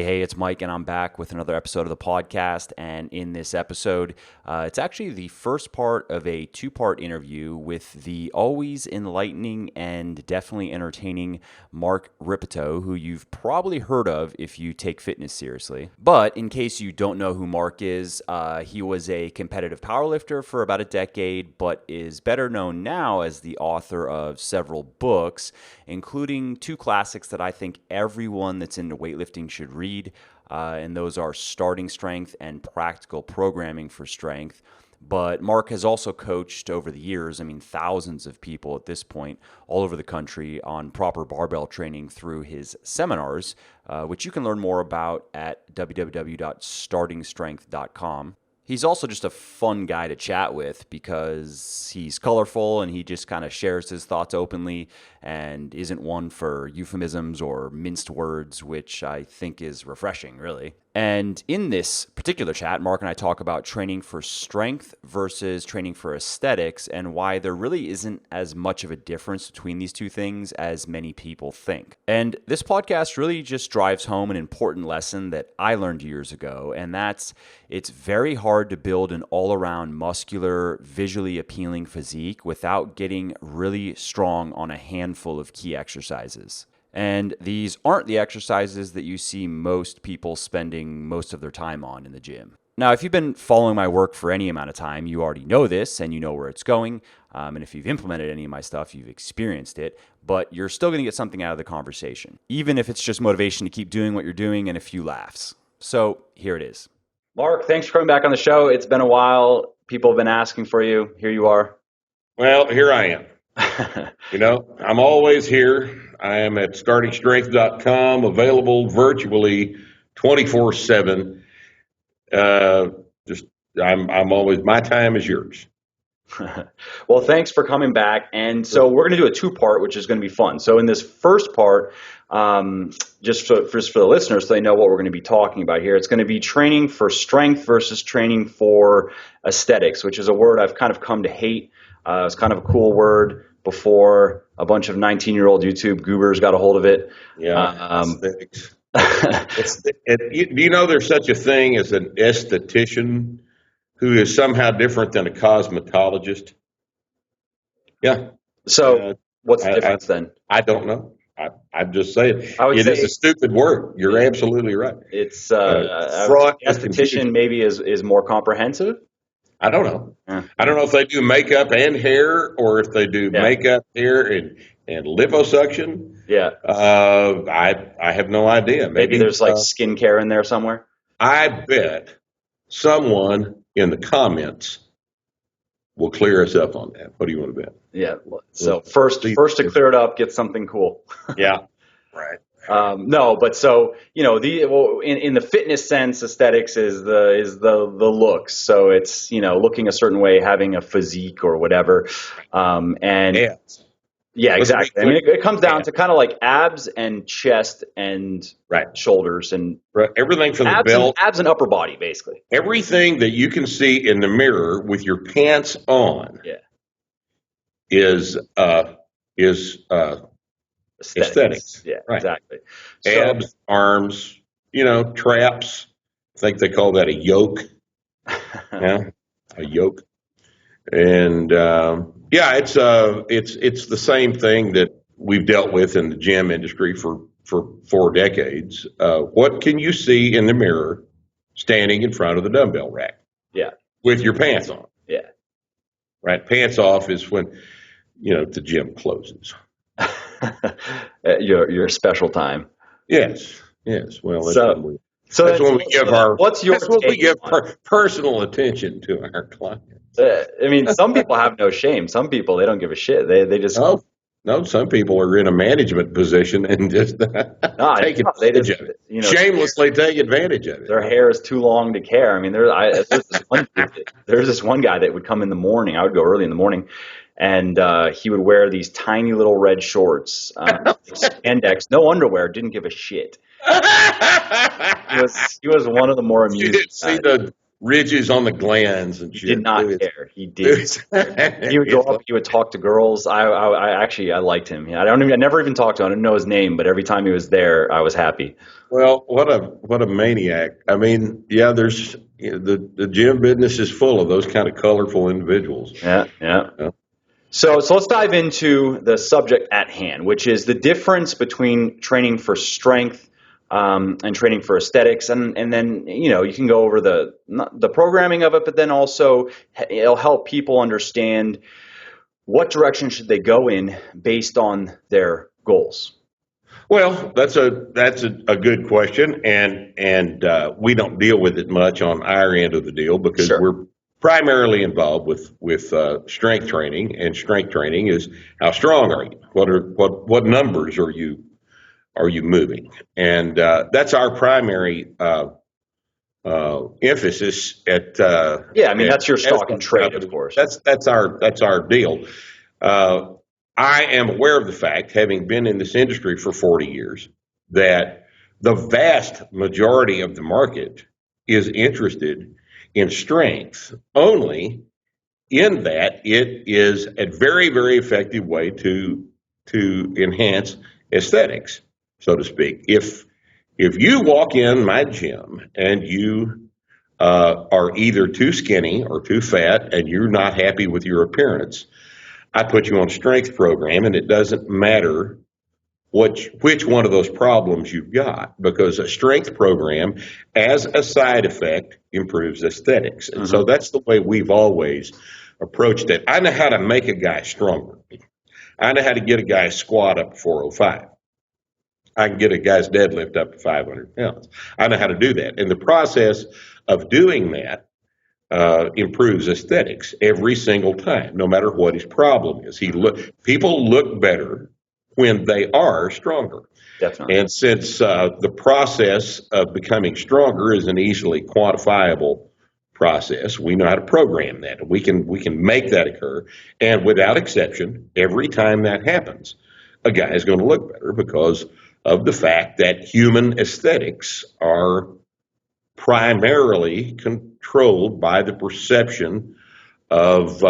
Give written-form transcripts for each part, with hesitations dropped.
Hey, it's Mike, and I'm back with another episode of the podcast. And in this episode, it's actually the first part of a two-part interview with the always enlightening and definitely entertaining Mark Rippetoe, who you've probably heard of if you take fitness seriously. But in case you don't know who Mark is, he was a competitive powerlifter for about a decade, but is better known now as the author of several books, including two classics that I think everyone that's into weightlifting should read, and those are Starting Strength and Practical Programming for Strength. But Mark has also coached over the years, thousands of people at this point all over the country on proper barbell training through his seminars, which you can learn more about at www.startingstrength.com. He's also just a fun guy to chat with because he's colorful and he just kind of shares his thoughts openly and isn't one for euphemisms or minced words, which I think is refreshing, really. And in this particular chat, Mark and I talk about training for strength versus training for aesthetics and why there really isn't as much of a difference between these two things as many people think. And this podcast really just drives home an important lesson that I learned years ago, and that's it's very hard to build an all-around muscular, visually appealing physique without getting really strong on a handful of key exercises. And these aren't the exercises that you see most people spending most of their time on in the gym. Now, if you've been following my work for any amount of time, you already know this and you know where it's going. And if you've implemented any of my stuff, you've experienced it. But you're still going to get something out of the conversation, even if it's just motivation to keep doing what you're doing and a few laughs. So here it is. Mark, thanks for coming back on the show. It's been a while. People have been asking for you. Here you are. Well, here I am. I'm always here. I am at startingstrength.com, available virtually 24/7. I'm always, my time is yours. Well, thanks for coming back. And so we're going to do a two-part, which is going to be fun. So in this first part, just for the listeners, so they know what we're going to be talking about here, it's going to be training for strength versus training for aesthetics, which is a word I've kind of come to hate. It's kind of a cool word before a bunch of 19-year-old YouTube goobers got a hold of it. Yeah, aesthetics. Do you know there's such a thing as an esthetician who is somehow different than a cosmetologist? Yeah. So what's the difference then? I don't know. I'm just saying. It is a stupid word. You're absolutely right. It's esthetician maybe is more comprehensive. I don't know. I don't know if they do makeup and hair or if they do makeup, hair, and liposuction. Yeah. I have no idea. Maybe there's like skincare in there somewhere. I bet someone in the comments will clear us up on that. What do you want to bet? Yeah. So first to clear it up, get something cool. Yeah. Right. No, but so in the fitness sense, aesthetics is the looks. So it's looking a certain way, having a physique or whatever. Yeah, exactly. It comes down to kind of like abs and chest and shoulders and everything from the belt, abs and upper body, basically. Everything that you can see in the mirror with your pants on, is aesthetics. Yeah, exactly. Abs, arms, traps. I think they call that a yoke. A yoke. And it's the same thing that we've dealt with in the gym industry for 4 decades. What can you see in the mirror standing in front of the dumbbell rack? Yeah. With your pants on. Yeah. Right. Pants off is when the gym closes. Your special time. Yes. Well, that's when we give personal attention to our clients. Some people have no shame. Some people, they don't give a shit. They just no. Some people are in a management position and just shamelessly take advantage of it. Their hair is too long to care. There's this one guy that would come in the morning. I would go early in the morning. And he would wear these tiny little red shorts, spandex, no underwear, didn't give a shit. He was one of the more amusing. You didn't see ridges on the glands and He shit. did not care. He did. He would go up. He would talk to girls. I actually liked him. I never even talked to him. I didn't know his name, but every time he was there, I was happy. Well, what a maniac. I mean, yeah, there's the gym business is full of those kind of colorful individuals. Yeah. So let's dive into the subject at hand, which is the difference between training for strength and training for aesthetics, and then you can go over the programming of it, but then also it'll help people understand what direction should they go in based on their goals. Well, that's a good question, and we don't deal with it much on our end of the deal because Sure. we're primarily involved with strength training, and strength training is how strong are you? What numbers are you moving? And that's our primary emphasis at. That's your stock and trade, of course. That's our deal. I am aware of the fact, having been in this industry for 40 years, that the vast majority of the market is interested in strength only in that it is a very, very effective way to enhance aesthetics, so to speak. If you walk in my gym and you are either too skinny or too fat and you're not happy with your appearance, I put you on a strength program, and it doesn't matter which one of those problems you've got, because a strength program, as a side effect, improves aesthetics. And so that's the way we've always approached it. I know how to make a guy stronger. I know how to get a guy's squat up to 405. I can get a guy's deadlift up to 500 pounds. I know how to do that. And the process of doing that improves aesthetics every single time, no matter what his problem is. People look better when they are stronger. Definitely. And since the process of becoming stronger is an easily quantifiable process, we know how to program that. We can make that occur. And without exception, every time that happens, a guy is going to look better because of the fact that human aesthetics are primarily controlled by the perception of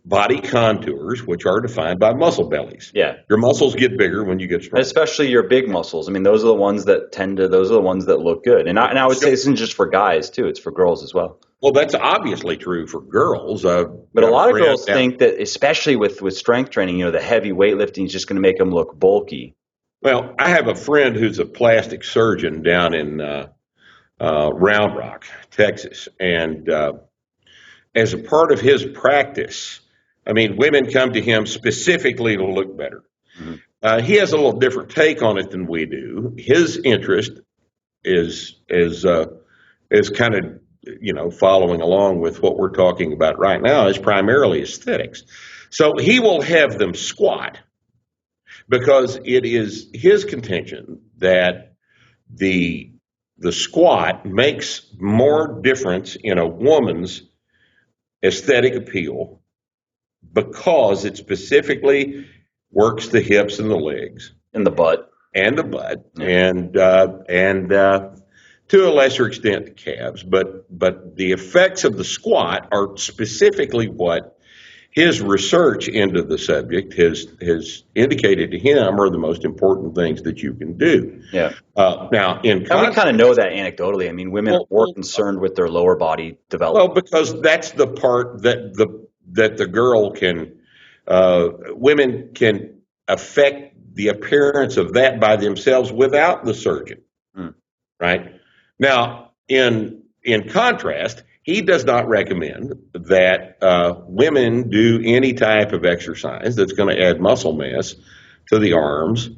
body contours, which are defined by muscle bellies. Yeah. Your muscles get bigger when you get stronger. Especially your big muscles. I mean, those are the ones that look good. And I would say this isn't just for guys too, it's for girls as well. Well, that's obviously true for girls. But a lot of girls think that, especially with strength training, the heavy weightlifting is just going to make them look bulky. Well, I have a friend who's a plastic surgeon down in Round Rock, Texas. And as a part of his practice, I mean, women come to him specifically to look better. Mm-hmm. He has a little different take on it than we do. His interest is kind of, following along with what we're talking about right now, is primarily aesthetics. So he will have them squat because it is his contention that the squat makes more difference in a woman's aesthetic appeal because it specifically works the hips and the legs and the butt yeah. and to a lesser extent the calves, but the effects of the squat are specifically what his research into the subject has indicated to him are the most important things that you can do. Yeah. Now, and we kind of know that anecdotally. I mean, women are more concerned with their lower body development. Well, because that's the part that the girl can, women can affect the appearance of that by themselves without the surgeon. Right? Now, in contrast, he does not recommend that women do any type of exercise that's going to add muscle mass to the arms,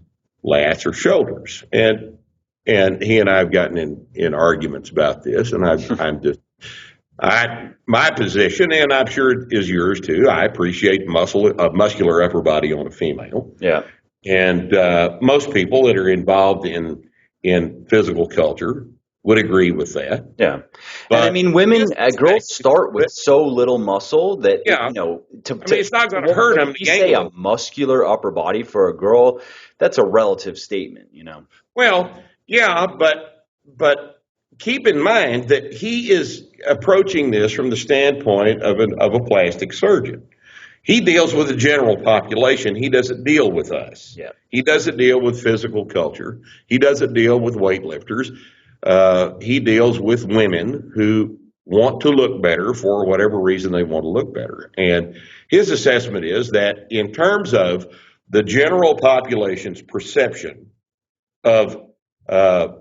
lats, or shoulders. And he and I have gotten in arguments about this, and my position, and I'm sure it is yours too, I appreciate muscular upper body on a female. Yeah. And most people that are involved in physical culture would agree with that. Yeah. But, and I mean, girls start with so little muscle that, it's not going to hurt them. If you say a muscular upper body for a girl, that's a relative statement, Well, yeah, but keep in mind that he is approaching this from the standpoint of a plastic surgeon. He deals with the general population. He doesn't deal with us. Yeah. He doesn't deal with physical culture. He doesn't deal with weightlifters. He deals with women who want to look better for whatever reason they want to look better. And his assessment is that in terms of the general population's perception of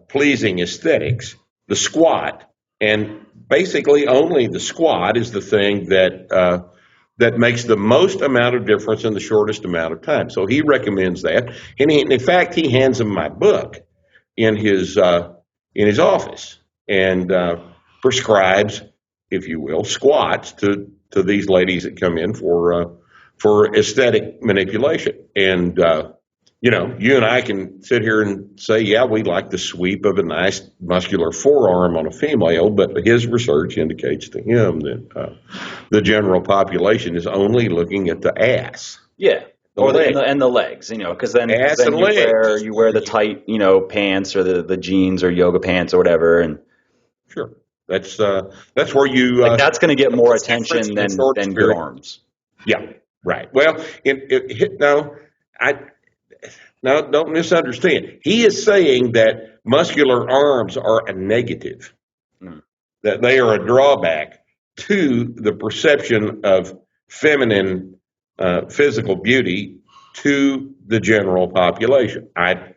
pleasing aesthetics, the squat, and basically only the squat, is the thing that makes the most amount of difference in the shortest amount of time. So he recommends that, and in fact, he hands him my book in his office and prescribes, if you will, squats to these ladies that come in for aesthetic manipulation. And you know, you and I can sit here and say, yeah, we like the sweep of a nice muscular forearm on a female, but his research indicates to him that the general population is only looking at the ass. Yeah. And the legs, you know, because then you wear the tight, you know, pants or the jeans or yoga pants or whatever, and sure, that's where you that's going to get more attention than your arms. Yeah, right. Well, no, don't misunderstand. He is saying that muscular arms are a negative, that they are a drawback to the perception of feminine physical beauty to the general population. I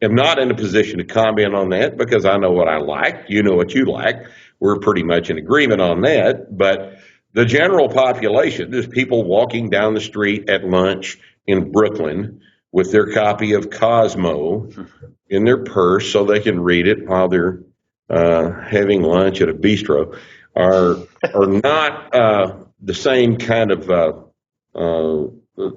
am not in a position to comment on that because I know what I like. You know what you like. We're pretty much in agreement on that. But the general population, there's people walking down the street at lunch in Brooklyn with their copy of Cosmo in their purse so they can read it while they're having lunch at a bistro, are not the same kind of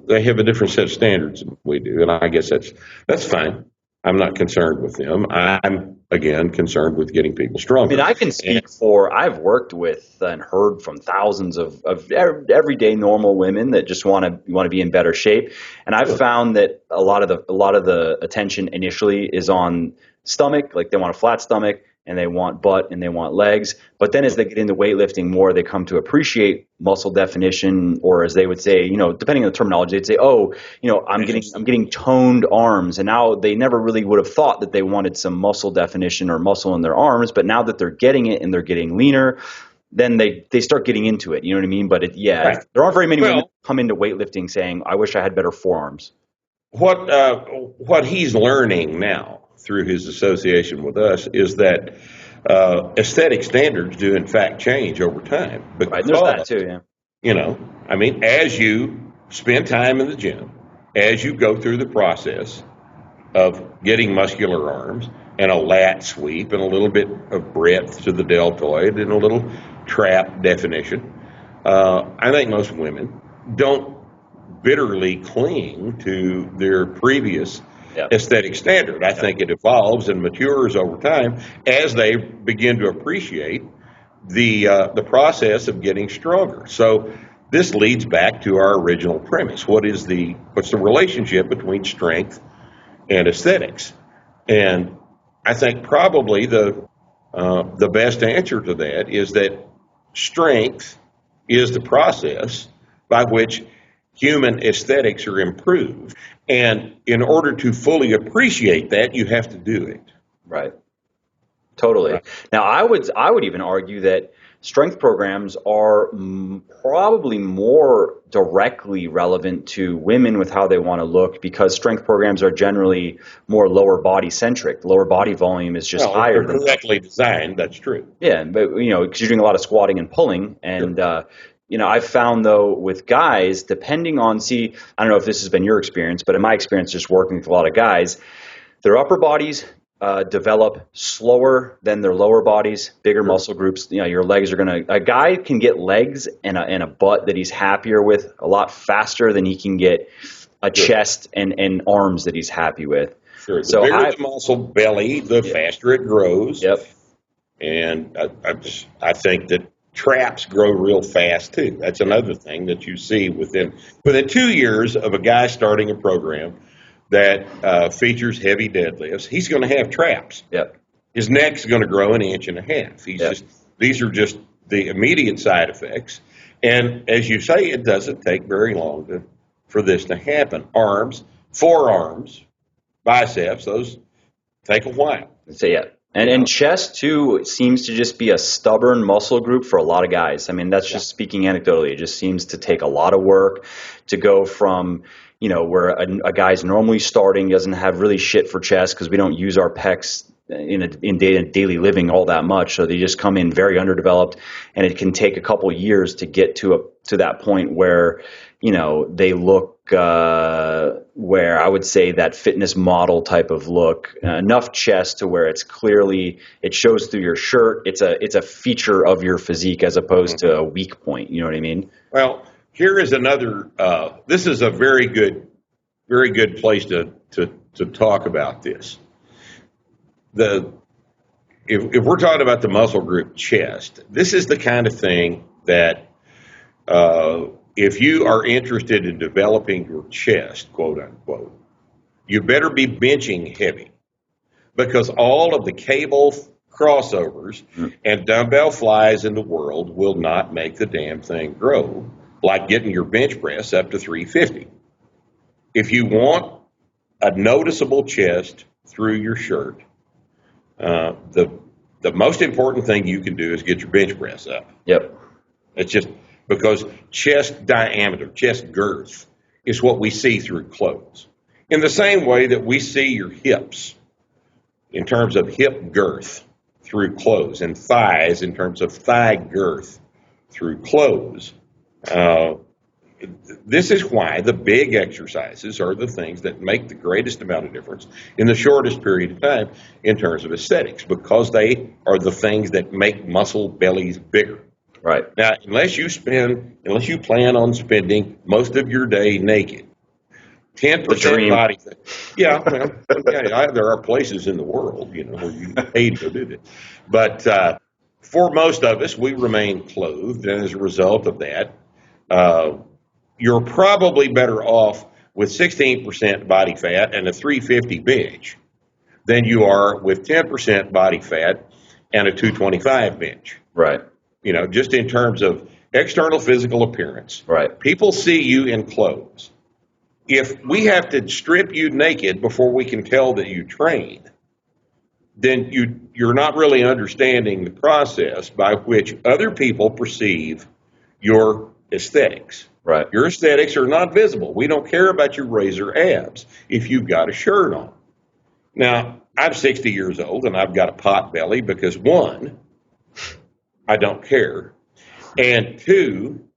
they have a different set of standards than we do, and I guess that's fine. I'm not concerned with them. I'm, again, concerned with getting people stronger. I mean, I can speak for, I've worked with and heard from thousands of everyday normal women that just want to be in better shape. And I've found that a lot of the attention initially is on stomach, like they want a flat stomach, and they want butt, and they want legs. But then as they get into weightlifting more, they come to appreciate muscle definition, or as they would say, you know, depending on the terminology, they'd say, oh, you know, I'm getting toned arms. And now they never really would have thought that they wanted some muscle definition or muscle in their arms. But now that they're getting it and they're getting leaner, then they start getting into it. You know what I mean? But right. There aren't very many women who come into weightlifting saying, I wish I had better forearms. What he's learning now through his association with us is that aesthetic standards do in fact change over time. Right, there's that too, yeah. You know, I mean, as you spend time in the gym, as you go through the process of getting muscular arms and a lat sweep and a little bit of breadth to the deltoid and a little trap definition, I think most women don't bitterly cling to their previous aesthetic standard. I think it evolves and matures over time as they begin to appreciate the process of getting stronger. So this leads back to our original premise. What's the relationship between strength and aesthetics? And I think probably the best answer to that is that strength is the process by which human aesthetics are improved. And in order to fully appreciate that, you have to do it. Right. Totally. Right. Now, I would even argue that strength programs are probably more directly relevant to women with how they want to look, because strength programs are generally more lower body centric. Lower body volume is just higher. They're correctly designed. That's true. Yeah, but you know, because you're doing a lot of squatting and pulling, and sure. You know, I've found though with guys, depending on, I don't know if this has been your experience, but in my experience, just working with a lot of guys, their upper bodies develop slower than their lower bodies, bigger muscle groups. You know, your legs are a guy can get legs and a butt that he's happier with a lot faster than he can get a chest and arms that he's happy with. Sure. The bigger the muscle belly, the faster it grows. Yep. And I think that traps grow real fast too. That's another thing that you see within 2 years of a guy starting a program that features heavy deadlifts. He's going to have traps. Yep. his neck's going to grow an inch and a half. These are just the immediate side effects. And as you say, it doesn't take very long for this to happen. Arms, forearms, biceps, those take a while. So yeah. And chest, too, seems to just be a stubborn muscle group for a lot of guys. I mean, that's just speaking anecdotally. It just seems to take a lot of work to go from, where a guy's normally starting, doesn't have really shit for chest because we don't use our pecs in daily living all that much. So they just come in very underdeveloped, and it can take a couple of years to get to that point where, they look where I would say that fitness model type of look, enough chest to where it shows through your shirt. It's a feature of your physique as opposed to a weak point. You know what I mean? Well, here is another, this is a very good place to talk about this. If we're talking about the muscle group chest, this is the kind of thing that, if you are interested in developing your chest, quote unquote, you better be benching heavy, because all of the cable crossovers and dumbbell flies in the world will not make the damn thing grow, like getting your bench press up to 350. If you want a noticeable chest through your shirt, the most important thing you can do is get your bench press up. Yep. It's just because chest diameter, chest girth, is what we see through clothes. In the same way that we see your hips in terms of hip girth through clothes, and thighs in terms of thigh girth through clothes. This is why the big exercises are the things that make the greatest amount of difference in the shortest period of time in terms of aesthetics, because they are the things that make muscle bellies bigger. Right. Now, unless you plan on spending most of your day naked, 10% body fat. Yeah, well, there are places in the world, where you pay to go do that. But for most of us, we remain clothed, and as a result of that, you're probably better off with 16% body fat and a 350 bench than you are with 10% body fat and a 225 bench. Right. Just in terms of external physical appearance. Right. People see you in clothes. If we have to strip you naked before we can tell that you train, then you're not really understanding the process by which other people perceive your aesthetics. Right. Your aesthetics are not visible. We don't care about your razor abs if you've got a shirt on. Now, I'm 60 years old and I've got a pot belly because, one, I don't care, and two,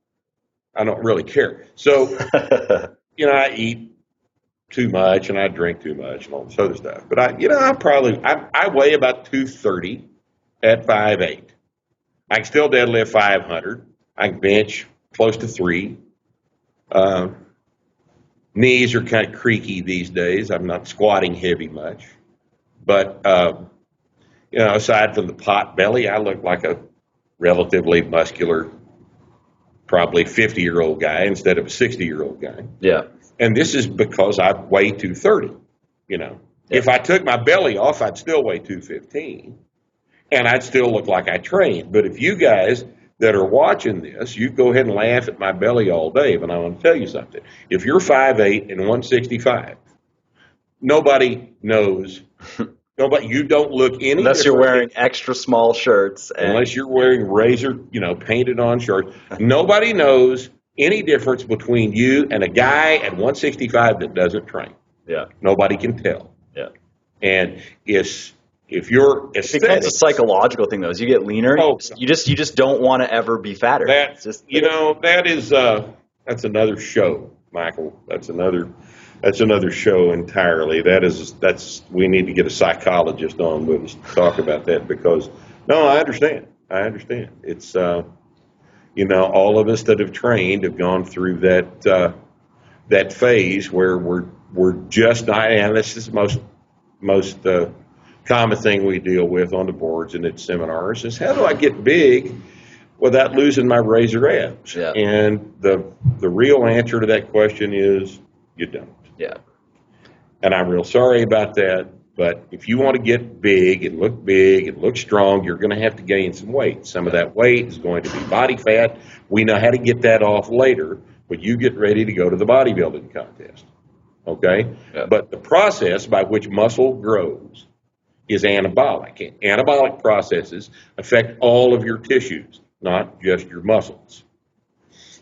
I don't really care. So, I eat too much and I drink too much and all this other stuff. But I weigh about 230 at 5'8". I can still deadlift 500. I can bench close to 3. Knees are kind of creaky these days. I'm not squatting heavy much. But, aside from the pot belly, I look like a relatively muscular, probably 50-year-old guy instead of a 60-year-old guy. Yeah. And this is because I weigh 230, Yeah. If I took my belly off, I'd still weigh 215, and I'd still look like I trained. But if you guys that are watching this, you go ahead and laugh at my belly all day, but I want to tell you something. If you're 5'8" and 165, nobody knows. You don't look any unless you're wearing extra small shirts. Unless you're wearing razor, painted on shirts. Nobody knows any difference between you and a guy at 165 that doesn't train. Yeah. Nobody can tell. Yeah. And if you're aesthetics, it becomes a psychological thing, though. As you get leaner, you just don't want to ever be fatter. That's another show, Michael. That's another show entirely. We need to get a psychologist on with us to talk about that, because I understand. It's all of us that have trained have gone through that phase where we're just not, and this is the most common thing we deal with on the boards and at seminars is, how do I get big without losing my razor abs? Yeah. And the real answer to that question is you don't. Yeah. And I'm real sorry about that, But if you want to get big and look strong, you're going to have to gain some weight. Some of that weight is going to be body fat. We know how to get that off later, but you get ready to go to the bodybuilding contest. Okay? Yeah. But the process by which muscle grows is anabolic. And anabolic processes affect all of your tissues, not just your muscles.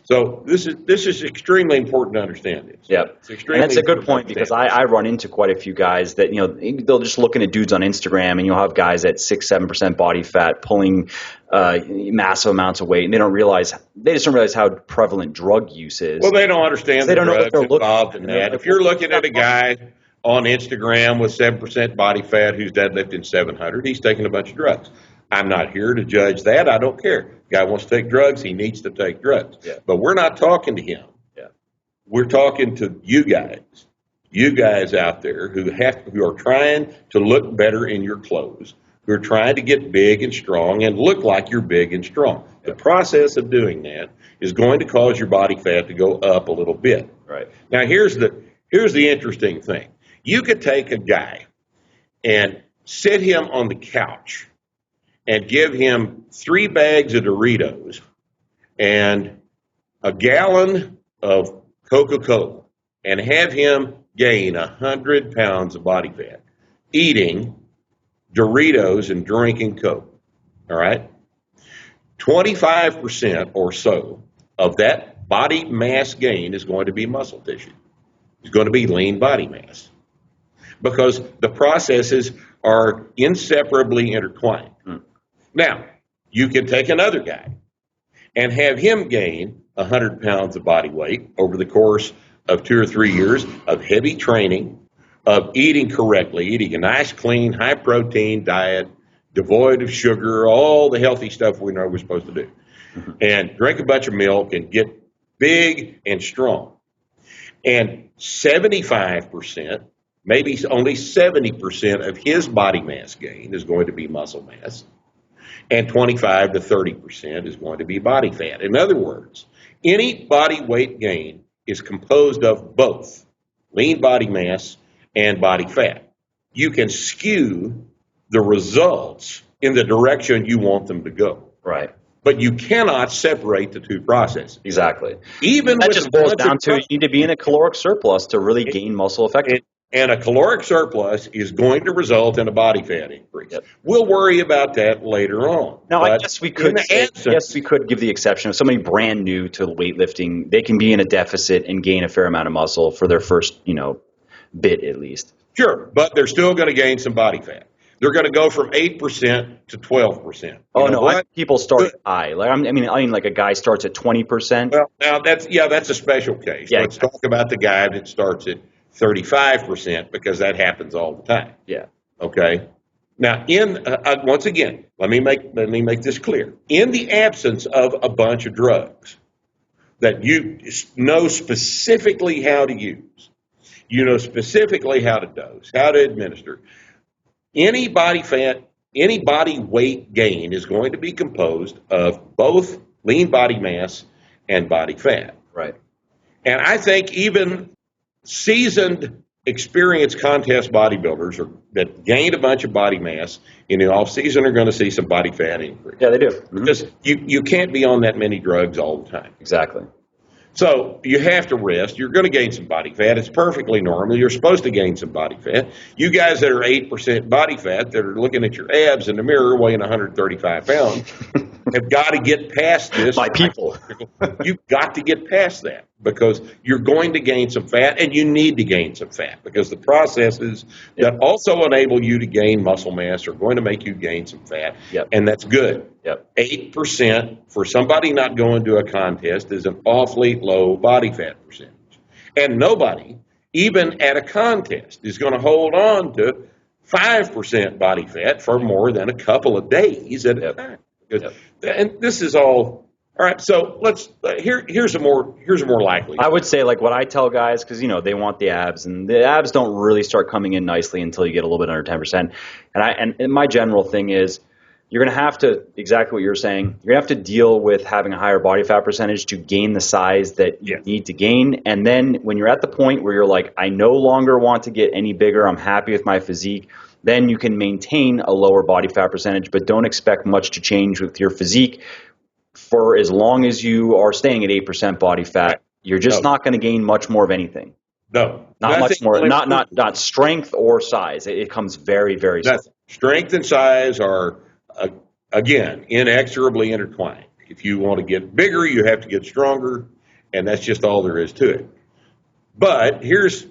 So this is extremely important to understand this. Yeah, and that's a good point because I run into quite a few guys that, they'll just looking at dudes on Instagram, and you'll have guys at 6-7% body fat pulling massive amounts of weight, and they just don't realize how prevalent drug use is. Well, they don't understand the drugs involved in that. If you're looking at a guy on Instagram with 7% body fat who's deadlifting 700, he's taking a bunch of drugs. I'm not here to judge that. I don't care. Guy wants to take drugs, he needs to take drugs. Yeah. But we're not talking to him. Yeah. We're talking to you guys out there who are trying to look better in your clothes, who are trying to get big and strong and look like you're big and strong. The process of doing that is going to cause your body fat to go up a little bit. Right. Now here's the interesting thing. You could take a guy and sit him on the couch and give him 3 bags of Doritos and a gallon of Coca-Cola and have him gain 100 pounds of body fat eating Doritos and drinking Coke. All right? 25% or so of that body mass gain is going to be muscle tissue. It's going to be lean body mass because the processes are inseparably intertwined. Now, you can take another guy and have him gain 100 pounds of body weight over the course of 2 or 3 years of heavy training, of eating correctly, eating a nice, clean, high-protein diet, devoid of sugar, all the healthy stuff we know we're supposed to do, and drink a bunch of milk and get big and strong. And 75%, maybe only 70% of his body mass gain is going to be muscle mass. And 25 to 30% is going to be body fat. In other words, any body weight gain is composed of both lean body mass and body fat. You can skew the results in the direction you want them to go. Right. But you cannot separate the two processes. Exactly. Even that with just boils down to you need to be in a caloric surplus to really gain muscle effectively. And a caloric surplus is going to result in a body fat increase. Yep. We'll worry about that later on. Now, I guess we could give the exception of somebody brand new to weightlifting. They can be in a deficit and gain a fair amount of muscle for their first, bit at least. Sure, but they're still going to gain some body fat. They're going to go from 8% to 12%. Oh no, people start high. Like I mean, like a guy starts at 20%. Well, now that's a special case. Yeah. Let's talk about the guy that starts at 35% because that happens all the time. Yeah. Okay. Now, once again, let me make this clear. In the absence of a bunch of drugs that you know specifically how to use, you know specifically how to dose, how to administer, any body fat, any body weight gain is going to be composed of both lean body mass and body fat. Right. And I think even seasoned, experienced contest bodybuilders that gained a bunch of body mass in the off season are going to see some body fat increase. Yeah, they do. Mm-hmm. Because you can't be on that many drugs all the time. Exactly. So you have to rest. You're going to gain some body fat. It's perfectly normal. You're supposed to gain some body fat. You guys that are 8% body fat that are looking at your abs in the mirror weighing 135 pounds have got to get past this. My people. You've got to get past that because you're going to gain some fat and you need to gain some fat because the processes that also enable you to gain muscle mass are going to make you gain some fat. Yep. And that's good. Yep. 8% for somebody not going to a contest is an awfully low body fat percentage. And nobody, even at a contest, is going to hold on to 5% body fat for more than a couple of days at a time. And this is all right. So let's here's a more likely. I would say like what I tell guys because they want the abs and the abs don't really start coming in nicely until you get a little bit under 10%. And my general thing is you're going to have to exactly what you're saying. You're going to have to deal with having a higher body fat percentage to gain the size that you need to gain. And then when you're at the point where you're like, I no longer want to get any bigger. I'm happy with my physique. then you can maintain a lower body fat percentage, but don't expect much to change with your physique for as long as you are staying at 8% body fat. You're just not going to gain much more of anything. No, not much more. Not strength or size. It comes very, very slow. Strength and size are again inexorably intertwined. If you want to get bigger, you have to get stronger, and that's just all there is to it. But here's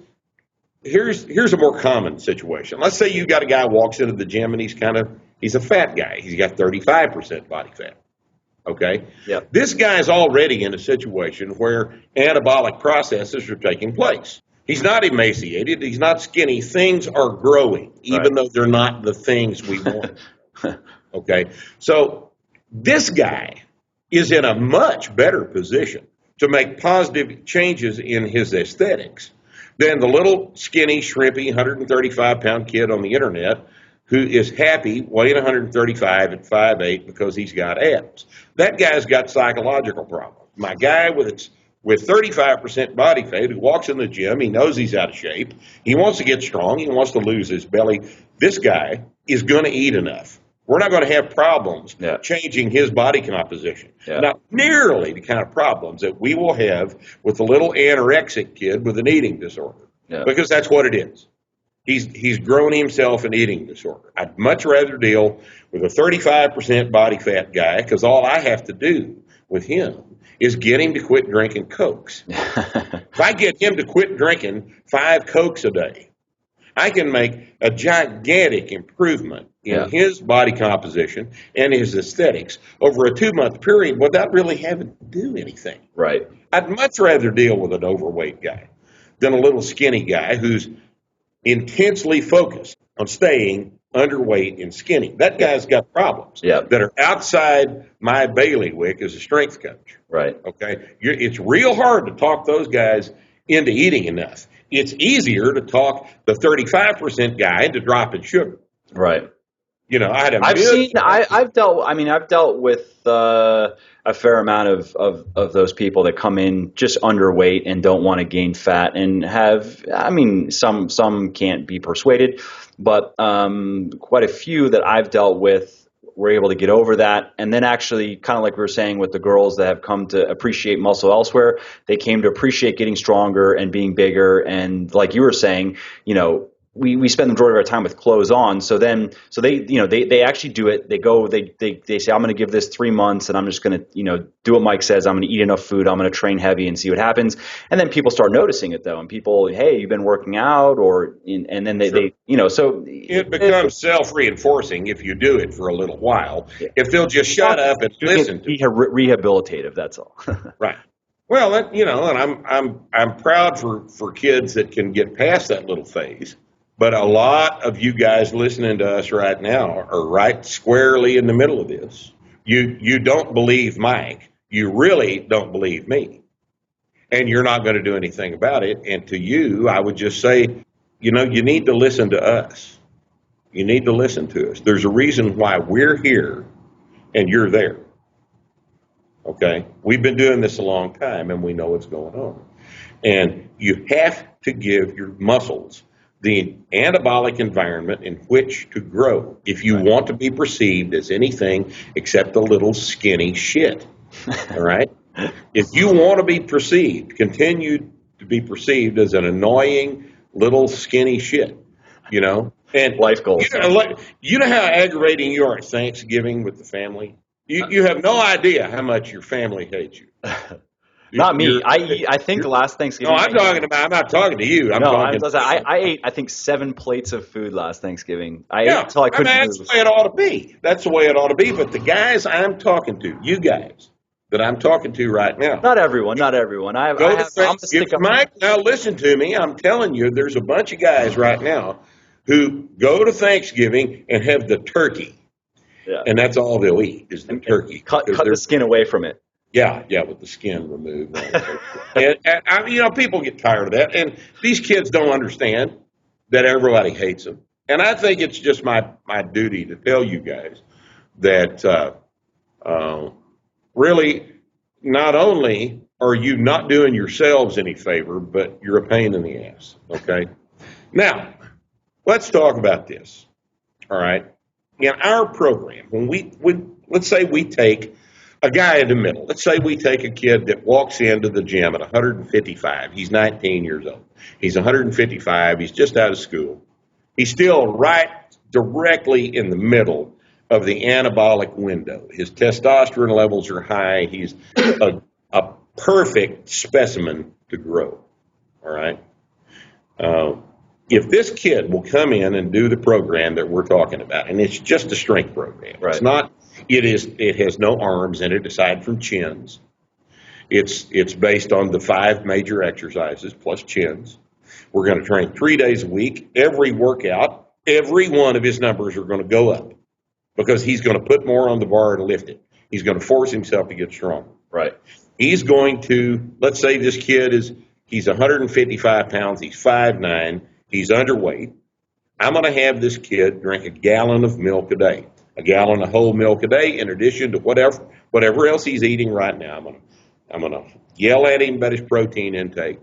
a more common situation. Let's say you got a guy who walks into the gym and he's a fat guy. He's got 35% body fat. Okay? Yep. This guy is already in a situation where anabolic processes are taking place. He's not emaciated. He's not skinny. Things are growing, even though they're not the things we want. Okay? So this guy is in a much better position to make positive changes in his aesthetics than the little skinny, shrimpy, 135-pound kid on the internet who is happy weighing 135 at 5'8" because he's got abs. That guy's got psychological problems. My guy with 35% body fat who walks in the gym, he knows he's out of shape, he wants to get strong, he wants to lose his belly. This guy is going to eat enough. We're not going to have problems changing his body composition. Not nearly the kind of problems that we will have with a little anorexic kid with an eating disorder, because that's what it is. He's grown himself an eating disorder. I'd much rather deal with a 35% body fat guy, because all I have to do with him is get him to quit drinking Cokes. If I get him to quit drinking 5 Cokes a day, I can make a gigantic improvement in his body composition and his aesthetics over a 2-month period without really having to do anything. Right. I'd much rather deal with an overweight guy than a little skinny guy who's intensely focused on staying underweight and skinny. That guy's got problems that are outside my bailiwick as a strength coach. Right. Okay. It's real hard to talk those guys into eating enough. It's easier to talk the 35% guy into dropping sugar. Right. You know, I've dealt with a fair amount of those people that come in just underweight and don't want to gain fat and have, some can't be persuaded, but quite a few that I've dealt with were able to get over that. And then actually, kind of like we were saying with the girls that have come to appreciate muscle elsewhere, they came to appreciate getting stronger and being bigger. And like you were saying, we spend the majority of our time with clothes on. So they actually do it. They go, they say, I'm going to give this 3 months and I'm just going to, do what Mike says. I'm going to eat enough food. I'm going to train heavy and see what happens. And then people start noticing it though. And people, hey, you've been working out and then they so it becomes self-reinforcing if you do it for a little while. Yeah. If they'll just shut up and listen to rehabilitative. That's all. Right. Well, and I'm proud for kids that can get past that little phase. But a lot of you guys listening to us right now are right squarely in the middle of this. You don't believe Mike. You really don't believe me. And you're not going to do anything about it. And to you, I would just say, you need to listen to us. You need to listen to us. There's a reason why we're here and you're there. Okay? We've been doing this a long time and we know what's going on. And you have to give your muscles the anabolic environment in which to grow if you want to be perceived as anything except a little skinny shit. All right? If you want to be perceived, continue to be perceived as an annoying little skinny shit, And life goals. You know how aggravating you are at Thanksgiving with the family? You have no idea how much your family hates you. Not me. I think last Thanksgiving. No, I'm not talking to you. I ate, I think, 7 plates of food last Thanksgiving. Ate until I couldn't move. That's the way it ought to be. That's the way it ought to be. But the guys I'm talking to, you guys that I'm talking to right now. Not everyone. Mike, now listen to me. I'm telling you, there's a bunch of guys right now who go to Thanksgiving and have the turkey. Yeah. And that's all they'll eat is the turkey. Cut the skin away from it. Yeah, with the skin removed. and people get tired of that. And these kids don't understand that everybody hates them. And I think it's just my duty to tell you guys that really not only are you not doing yourselves any favor, but you're a pain in the ass, okay? Now, let's talk about this. all right, in our program, when let's say we take a guy in the middle. Let's say we take a kid that walks into the gym at 155. He's 19 years old. He's 155. He's just out of school. He's still right directly in the middle of the anabolic window. His testosterone levels are high. He's a perfect specimen to grow. All right. If this kid will come in and do the program that we're talking about, and it's just a strength program, right. It's not. It has no arms in it aside from chins. It's based on the 5 major exercises plus chins. We're going to train 3 days a week. Every workout, every one of his numbers are going to go up because he's going to put more on the bar to lift it. He's going to force himself to get stronger. Right. He's going to, let's say this kid he's 155 pounds, he's 5'9", he's underweight. I'm going to have this kid drink a gallon of milk a day. A gallon of whole milk a day, in addition to whatever else he's eating right now. I'm gonna yell at him about his protein intake.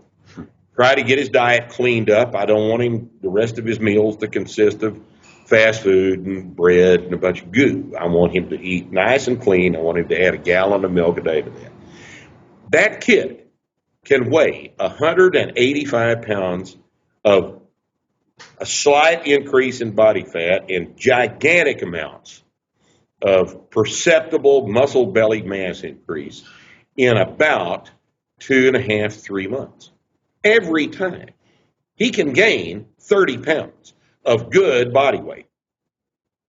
Try to get his diet cleaned up. I don't want the rest of his meals to consist of fast food and bread and a bunch of goo. I want him to eat nice and clean. I want him to add a gallon of milk a day to that. That kid can weigh 185 pounds of a slight increase in body fat and gigantic amounts of perceptible muscle belly mass increase in about 2.5, 3 months. Every time. He can gain 30 pounds of good body weight.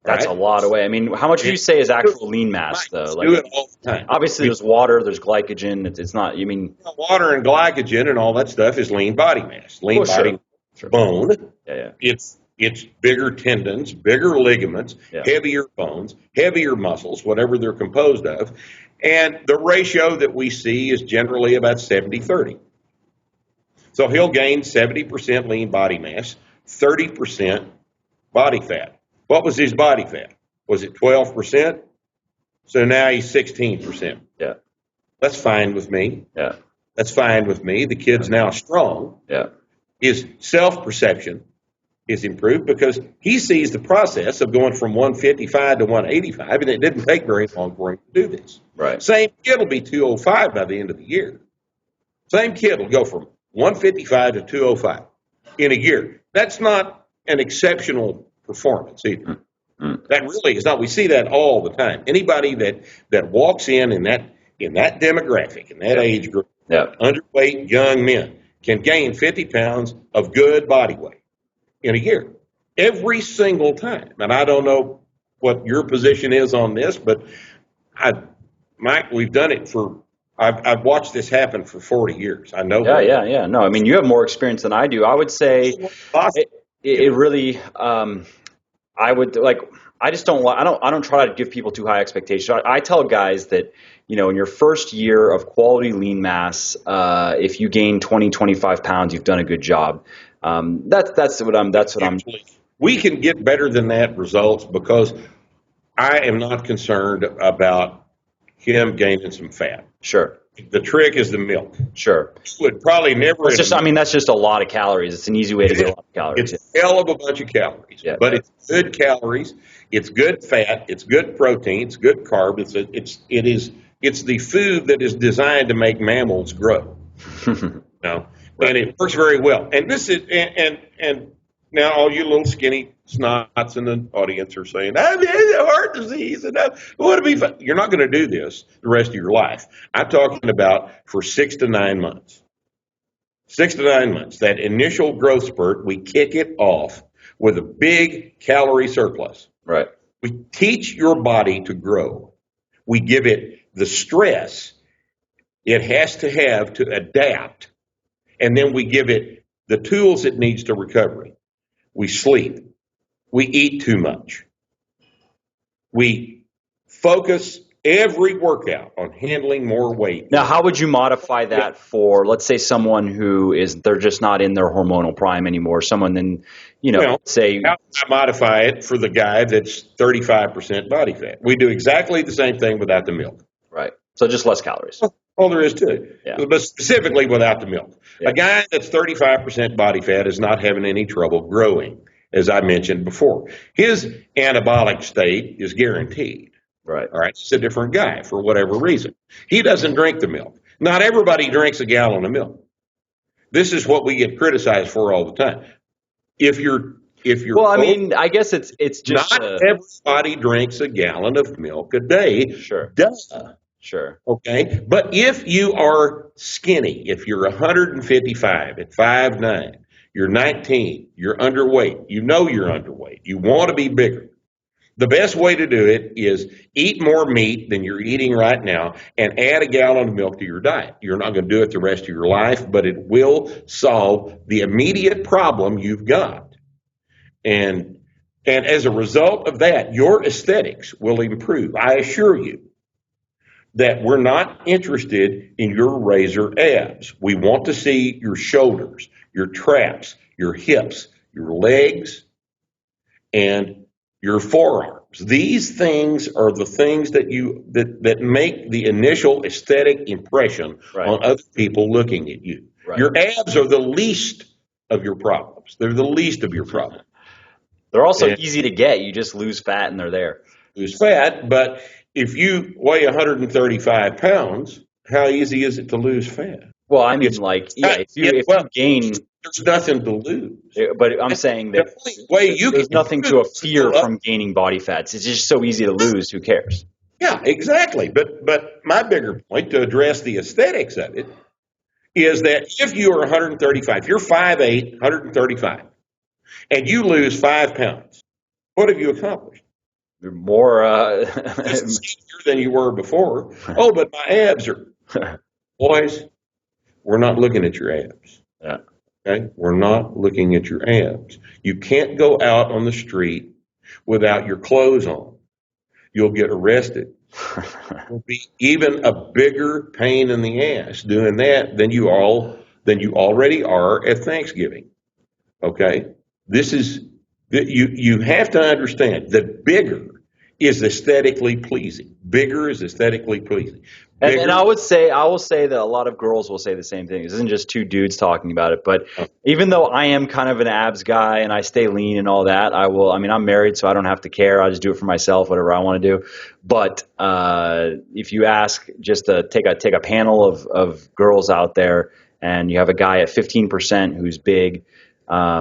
That's right? a lot of weight. I mean, how much would you say is actual lean mass, though? Like, do it all the time. Obviously, there's water, there's glycogen. It's not, you mean... Water and glycogen and all that stuff is lean body mass. Lean body sure. Bone. Yeah. It's bigger tendons, bigger ligaments, heavier bones, heavier muscles, whatever they're composed of. And the ratio that we see is generally about 70-30. So he'll gain 70% lean body mass, 30% body fat. What was his body fat? Was it 12%? So now he's 16%. Yeah. That's fine with me. Yeah. That's fine with me. The kid's now strong. Yeah. His self-perception is improved because he sees the process of going from 155 to 185, and it didn't take very long for him to do this. Right. Same kid will be 205 by the end of the year. Same kid will go from 155 to 205 in a year. That's not an exceptional performance either. Mm-hmm. That really is not. We see that all the time. Anybody that walks in that demographic, in that age group, underweight young men, can gain 50 pounds of good body weight in a year, every single time. And I don't know what your position is on this, but Mike, we've done it I've watched this happen for 40 years. I know. Yeah. No, I mean, you have more experience than I do. I would say it really, I don't try to give people too high expectations. I tell guys that, in your first year of quality lean mass, if you gain 20, 25 pounds, you've done a good job. That's what I'm. We can get better than that results because I am not concerned about him gaining some fat. Sure. The trick is the milk. Sure. Would probably never. That's just a lot of calories. It's an easy way to get a lot of calories. It's a hell of a bunch of calories. Yeah, but it's good calories. It's good fat. It's good protein. It's good carb. It's the food that is designed to make mammals grow. Right. And it works very well. And this is and now all you little skinny snots in the audience are saying, "I have heart disease and what be fun." You're not going to do this the rest of your life. I'm talking about for 6 to 9 months. 6 to 9 months. That initial growth spurt, we kick it off with a big calorie surplus. Right. We teach your body to grow. We give it the stress it has to have to adapt. And then we give it the tools it needs to recovery. We sleep. We eat too much. We focus every workout on handling more weight. Now, how would you modify that for, let's say, someone they're just not in their hormonal prime anymore? Someone then, say. How do I modify it for the guy that's 35% body fat? We do exactly the same thing without the milk. Right. So just less calories. All there is to it. Yeah. But specifically without the milk. Yeah. A guy that's 35% body fat is not having any trouble growing as I mentioned before. His anabolic state is guaranteed. Right. All right. He's a different guy for whatever reason. He doesn't drink the milk. Not everybody drinks a gallon of milk. This is what we get criticized for all the time. If you're Well, I mean, I guess it's just not everybody drinks a gallon of milk a day. Sure. Duh. Sure. Okay. But if you are skinny, if you're 155 at 5'9", you're 19, you're underweight, you know you're underweight, you want to be bigger. The best way to do it is eat more meat than you're eating right now and add a gallon of milk to your diet. You're not going to do it the rest of your life, but it will solve the immediate problem you've got. And as a result of that, your aesthetics will improve. I assure you that we're not interested in your razor abs. We want to see your shoulders, your traps, your hips, your legs, and your forearms. These things are the things that make the initial aesthetic impression on other people looking at you. Right. Your abs are the least of your problems. They're the least of your problems. They're also easy to get. You just lose fat and they're there. Lose fat, but if you weigh 135 pounds, how easy is it to lose fat? Well, I mean, if you gain, there's nothing to lose. But I'm saying that there's nothing to fear from gaining body fats. It's just so easy to lose. Who cares? Yeah, exactly. But my bigger point to address the aesthetics of it is that if you are 135, if you're 5'8", 135, and you lose 5 pounds, what have you accomplished? You're more skinnier than you were before. Oh, but my abs are. Boys, we're not looking at your abs. Yeah. Okay? We're not looking at your abs. You can't go out on the street without your clothes on. You'll get arrested. It'll be even a bigger pain in the ass doing that than you already are at Thanksgiving. Okay? This is you have to understand that bigger is aesthetically pleasing. Bigger is aesthetically pleasing. And I will say that a lot of girls will say the same thing. This isn't just two dudes talking about it, but even though I am kind of an abs guy and I stay lean and all that, I'm married, so I don't have to care. I just do it for myself, whatever I want to do. But if you ask, just to take a panel of girls out there, and you have a guy at 15% who's big,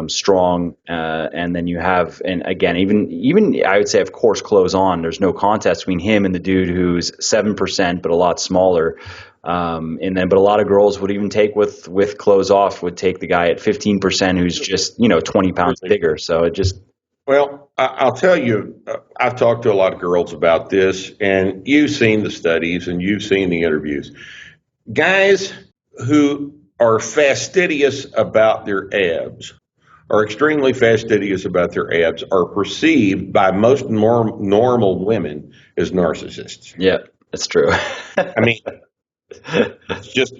strong, and then you have, and again, even I would say, of course, clothes on, there's no contest between him and the dude who's 7% but a lot smaller, but a lot of girls would even take with clothes off, would take the guy at 15% who's just 20 pounds bigger. So it just, well, I'll tell you, I've talked to a lot of girls about this, and you've seen the studies and you've seen the interviews. Guys who are fastidious about their abs, are extremely fastidious about their abs, are perceived by most normal women as narcissists. Yeah, that's true. I mean, it's just,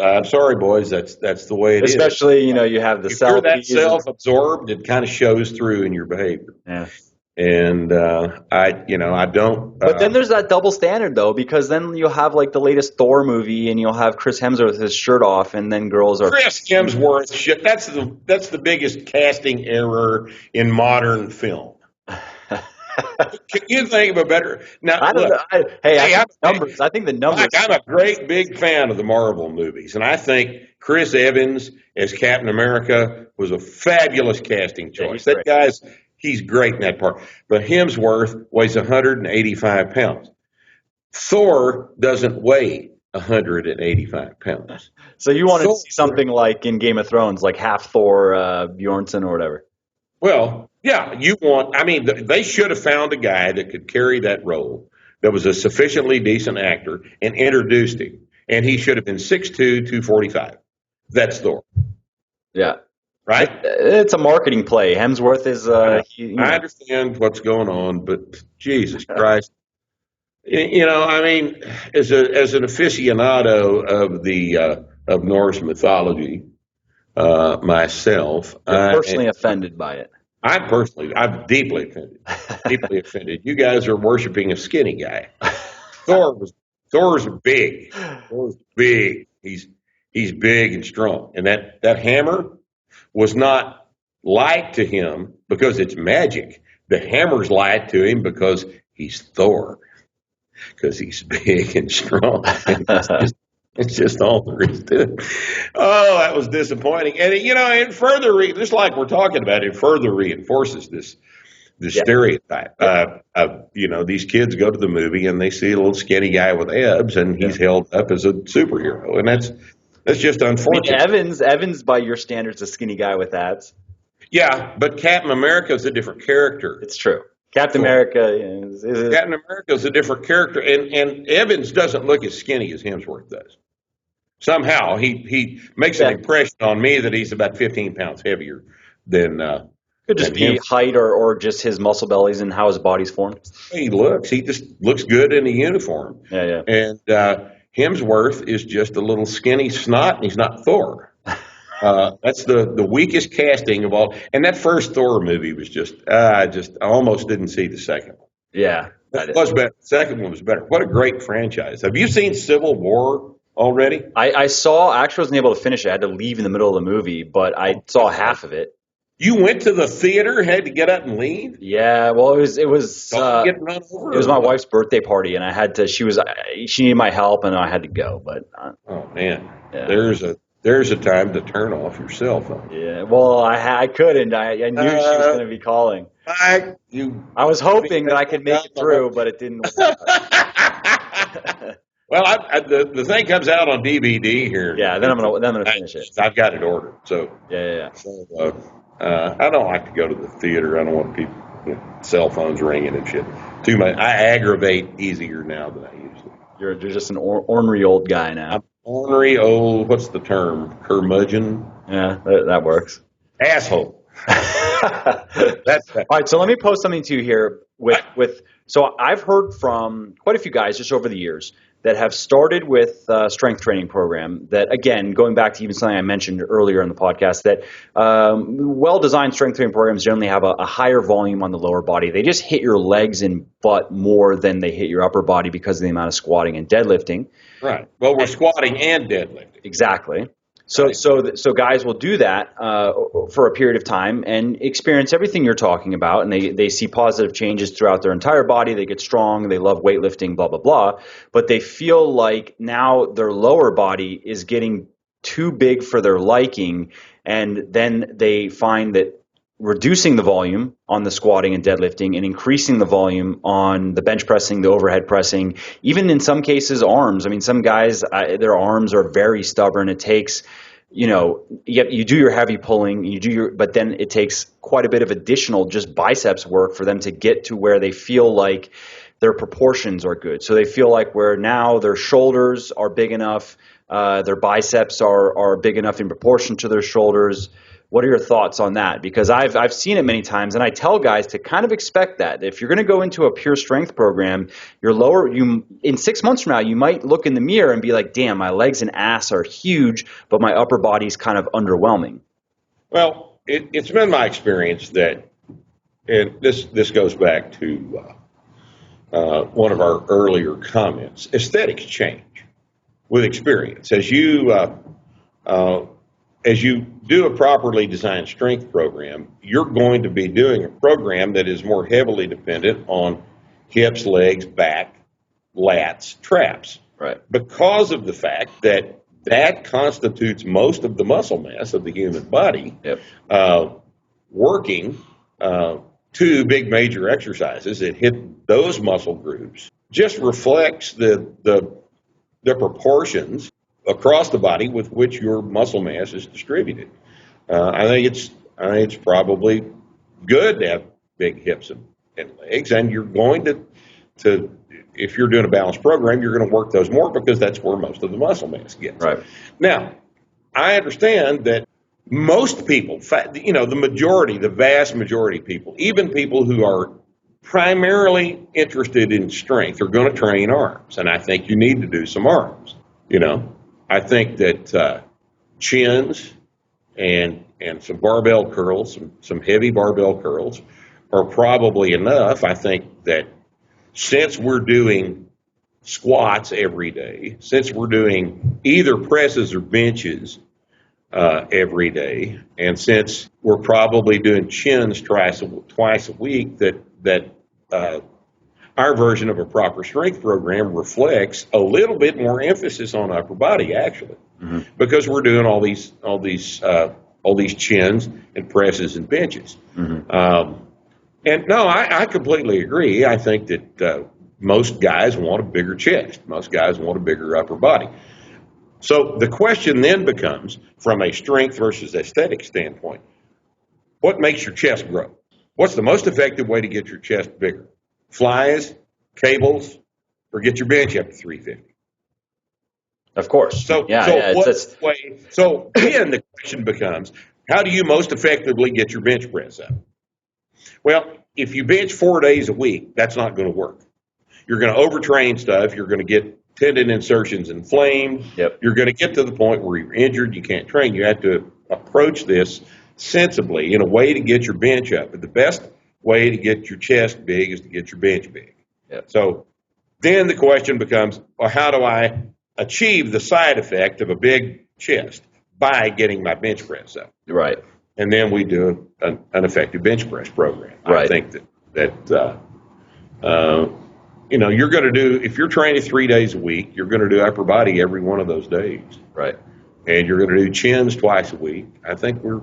I'm sorry, boys, that's the way it is. Especially, you have the if you're that self-absorbed, it kind of shows through in your behavior. Yeah. And I don't. But then there's that double standard, though, because then you'll have like the latest Thor movie, and you'll have Chris Hemsworth with his shirt off, and then girls are Chris Hemsworth. Shit, that's the biggest casting error in modern film. Can you think of a better? Now, I don't know. I think the numbers. I'm a great big fan of the Marvel movies, and I think Chris Evans as Captain America was a fabulous casting choice. He's great in that part. But Hemsworth weighs 185 pounds. Thor doesn't weigh 185 pounds. So you wanted to see something like in Game of Thrones, like half Thor Bjornsson or whatever. Well, yeah, they should have found a guy that could carry that role, that was a sufficiently decent actor, and introduced him. And he should have been 6'2", 245. That's Thor. Yeah. Right? It's a marketing play. Hemsworth is. I understand what's going on, but Jesus Christ, as an aficionado of Norse mythology myself, I'm personally offended by it. I'm deeply offended. Deeply offended. You guys are worshiping a skinny guy. Thor's big. Thor's big. He's big and strong, and that hammer was not lie to him because it's magic. The hammers lie to him because he's Thor, because he's big and strong. It's just all there is to it. Oh, that was disappointing. And, it further, just like we're talking about, it further reinforces this stereotype. These kids go to the movie and they see a little skinny guy with abs, and he's held up as a superhero. And that's just unfortunate. I mean, Evans, by your standards, a skinny guy with abs. Yeah, but Captain America is a different character. It's true. Captain America is a different character, and Evans doesn't look as skinny as Hemsworth does. Somehow he makes an impression on me that he's about 15 pounds heavier than. Could just be height or just his muscle bellies and how his body's formed. He just looks good in a uniform. Yeah. And Hemsworth is just a little skinny snot, and he's not Thor. That's the weakest casting of all. And that first Thor movie was I almost didn't see the second one. Yeah. That was better. The second one was better. What a great franchise. Have you seen Civil War already? I saw, actually wasn't able to finish it. I had to leave in the middle of the movie, but I saw half of it. You went to the theater, had to get up and leave? Yeah, well, it was get run over, it was my wife's birthday party, and I had to. She needed my help, and I had to go. But oh man, there's a time to turn off your cell phone. Yeah, well, I couldn't. I knew she was going to be calling. I was hoping that I could make it through, but it didn't work out. Well, the thing comes out on DVD here. Yeah, then I'm gonna finish it. I've got it ordered. So yeah. So, I don't like to go to the theater. I don't want people, cell phones ringing and shit. Too much. I aggravate easier now than I used to. You're just an ornery old guy now. I'm ornery old. What's the term? Curmudgeon. Yeah, that works. Asshole. That's all right. So let me post something to you here with. So I've heard from quite a few guys just over the years that have started with a strength training program that, again, going back to even something I mentioned earlier in the podcast, that well-designed strength training programs generally have a higher volume on the lower body. They just hit your legs and butt more than they hit your upper body because of the amount of squatting and deadlifting. Right. Well, we're squatting and deadlifting. Exactly. So guys will do that for a period of time and experience everything you're talking about, and they see positive changes throughout their entire body. They get strong. They love weightlifting, blah, blah, blah. But they feel like now their lower body is getting too big for their liking, and then they find that reducing the volume on the squatting and deadlifting and increasing the volume on the bench pressing, the overhead pressing, even in some cases arms. I mean, some guys, their arms are very stubborn. It takes, you do your heavy pulling, but then it takes quite a bit of additional just biceps work for them to get to where they feel like their proportions are good. So they feel like where now their shoulders are big enough, their biceps are big enough in proportion to their shoulders. What are your thoughts on that? Because I've seen it many times, and I tell guys to kind of expect that. If you're going to go into a pure strength program, in 6 months from now, you might look in the mirror and be like, damn, my legs and ass are huge, but my upper body's kind of underwhelming. Well, it's been my experience that, and this goes back to one of our earlier comments, aesthetics change with experience. As you do a properly designed strength program, you're going to be doing a program that is more heavily dependent on hips, legs, back, lats, traps. Right. Because of the fact that constitutes most of the muscle mass of the human body. Yep. Working two big major exercises that hit those muscle groups just reflects the proportions across the body with which your muscle mass is distributed. I think it's probably good to have big hips and legs, and you're going to if you're doing a balanced program, you're going to work those more because that's where most of the muscle mass gets. Right. Now, I understand that most people, the vast majority of people, even people who are primarily interested in strength, are going to train arms, and I think you need to do some arms. I think that chins and some barbell curls, some heavy barbell curls are probably enough. I think that since we're doing squats every day, since we're doing either presses or benches every day. And since we're probably doing chins twice a week, that our version of a proper strength program reflects a little bit more emphasis on upper body, actually, because we're doing all these chins and presses and benches. And no, I completely agree. I think that most guys want a bigger chest. Most guys want a bigger upper body. So the question then becomes, from a strength versus aesthetic standpoint, what makes your chest grow? What's the most effective way to get your chest bigger? Flies, cables, or get your bench up to 350? Of course. So then the question becomes, how do you most effectively get your bench press up? Well, if you bench 4 days a week, that's not going to work. You're going to overtrain stuff. You're going to get tendon insertions inflamed. Yep. You're going to get to the point where you're injured. You can't train. You have to approach this sensibly in a way to get your bench up. But the best way to get your chest big is to get your bench big. Yep. So then the question becomes, well, how do I achieve the side effect of a big chest? By getting my bench press up. Right. And then we do an effective bench press program. Right. I think that you're going to do, if you're training 3 days a week, you're going to do upper body every one of those days. Right. And you're going to do chins twice a week. I think we're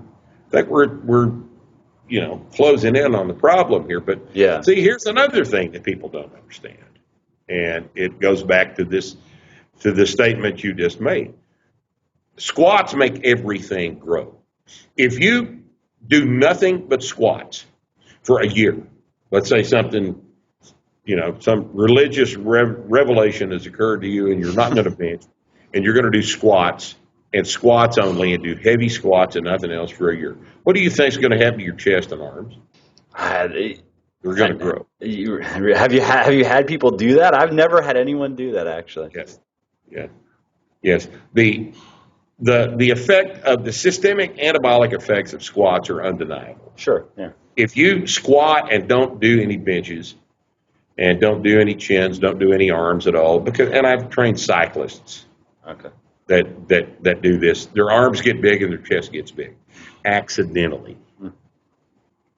closing in on the problem here. But see, here's another thing that people don't understand. And it goes back to the statement you just made. Squats make everything grow. If you do nothing but squats for a year, let's say something, some religious revelation has occurred to you and you're not going to bench and you're going to do squats and squats only and do heavy squats and nothing else for a year. What do you think is going to happen to your chest and arms? They're going to grow. Have you had people do that? I've never had anyone do that, actually. Yes. Yeah. Yes. The effect of the systemic anabolic effects of squats are undeniable. Sure. Yeah. If you squat and don't do any benches and don't do any chins, don't do any arms at all, and I've trained cyclists that do this. Their arms get big and their chest gets big accidentally.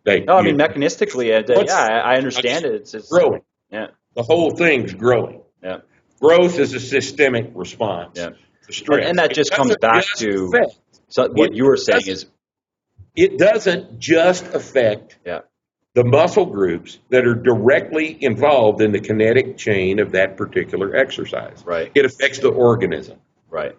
Mechanistically, I understand it. It's growing. Yeah. The whole thing's growing. Yeah. Growth is a systemic response. Yeah. And that just comes back to what you were saying is it doesn't just affect the muscle groups that are directly involved in the kinetic chain of that particular exercise. Right. It affects the organism. Right.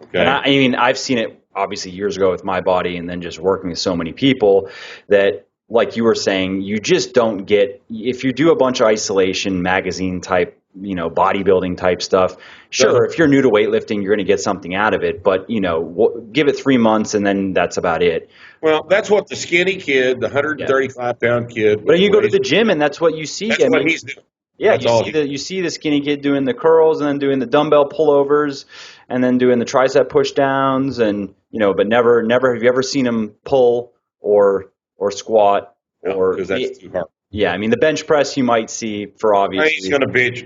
Okay. And I've seen it obviously years ago with my body and then just working with so many people that, like you were saying, you just don't get, if you do a bunch of isolation magazine type, bodybuilding type stuff. Sure, if you're new to weightlifting, you're going to get something out of it, but give it 3 months and then that's about it. Well, that's what the skinny kid, the 135-pound kid. But you go to the gym and that's what you see. That's what he's doing. Yeah, you see the skinny kid doing the curls and then doing the dumbbell pullovers and then doing the tricep push downs and but never have you ever seen him pull or squat because that's too hard. Yeah, the bench press you might see for obvious. He's going to bench,